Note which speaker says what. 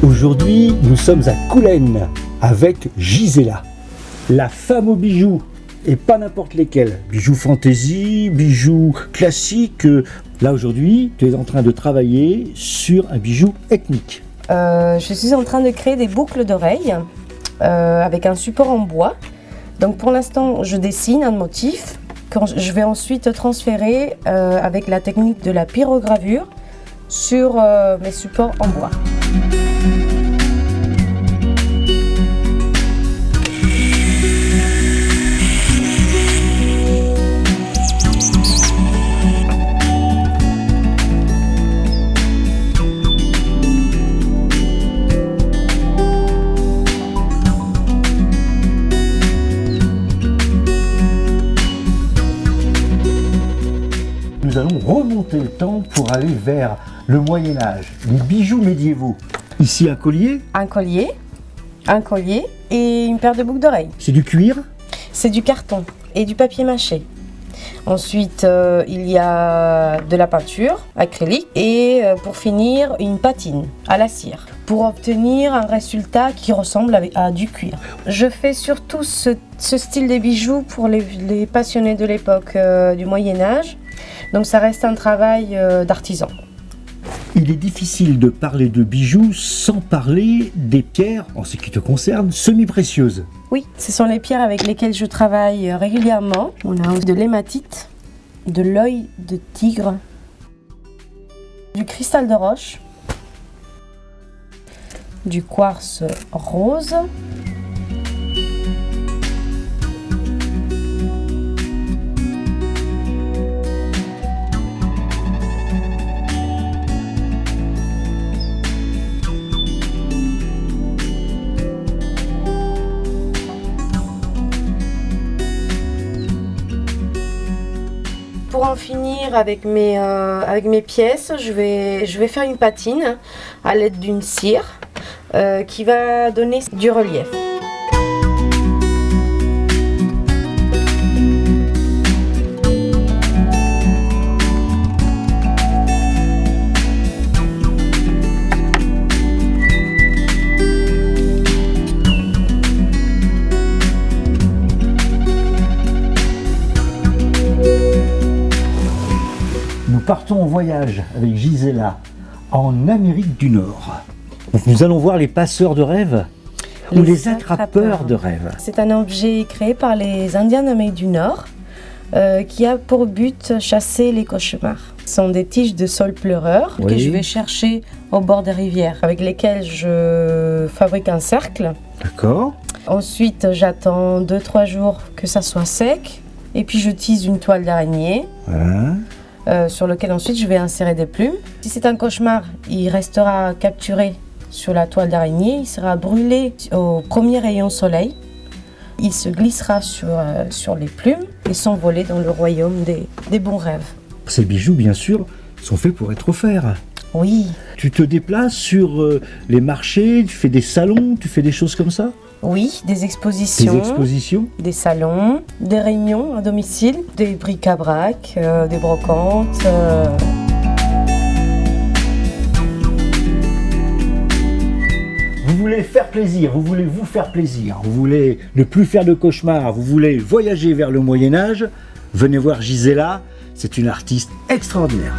Speaker 1: Aujourd'hui, nous sommes à Coulennes avec Gisela, la femme aux bijoux, et pas n'importe lesquels. Bijoux fantaisie, bijoux classiques. Là aujourd'hui, tu es en train de travailler sur un bijou ethnique.
Speaker 2: Je suis en train de créer des boucles d'oreilles avec un support en bois. Donc pour l'instant, je dessine un motif que je vais ensuite transférer avec la technique de la pyrogravure sur mes supports en bois.
Speaker 1: Nous allons remonter le temps pour aller vers le Moyen-Âge, les bijoux médiévaux. Ici un collier.
Speaker 2: Un collier et une paire de boucles d'oreilles.
Speaker 1: C'est du cuir.
Speaker 2: C'est du carton et du papier mâché. Ensuite, il y a de la peinture acrylique et pour finir, une patine à la cire pour obtenir un résultat qui ressemble à du cuir. Je fais surtout ce style de bijoux pour les passionnés de l'époque du Moyen-Âge. Donc ça reste un travail d'artisan.
Speaker 1: Il est difficile de parler de bijoux sans parler des pierres, en ce qui te concerne, semi-précieuses.
Speaker 2: Oui, ce sont les pierres avec lesquelles je travaille régulièrement. On a de l'hématite, de l'œil de tigre, du cristal de roche, du quartz rose, Pour en finir avec mes pièces, je vais faire une patine à l'aide d'une cire qui va donner du relief.
Speaker 1: Nous partons en voyage avec Gisela en Amérique du Nord. Donc nous allons voir les passeurs de rêves ou les attrapeurs de rêves.
Speaker 2: C'est un objet créé par les Indiens d'Amérique du Nord qui a pour but chasser les cauchemars. Ce sont des tiges de saule pleureur que je vais chercher au bord des rivières avec lesquelles je fabrique un cercle.
Speaker 1: D'accord.
Speaker 2: Ensuite, j'attends 2-3 jours que ça soit sec et puis je tisse une toile d'araignée.
Speaker 1: Voilà.
Speaker 2: Sur lequel ensuite je vais insérer des plumes. Si c'est un cauchemar, il restera capturé sur la toile d'araignée, il sera brûlé au premier rayon soleil, il se glissera sur les plumes et s'envoler dans le royaume des bons rêves.
Speaker 1: Ces bijoux, bien sûr, sont faits pour être offerts.
Speaker 2: Oui.
Speaker 1: Tu te déplaces sur les marchés, tu fais des salons, tu fais des choses comme ça?
Speaker 2: Oui, des expositions.
Speaker 1: Des expositions?
Speaker 2: Des salons, des réunions à domicile, des bric-à-brac, des brocantes.
Speaker 1: Vous voulez faire plaisir, vous voulez vous faire plaisir, vous voulez ne plus faire de cauchemars, vous voulez voyager vers le Moyen-Âge, venez voir Gisela, c'est une artiste extraordinaire.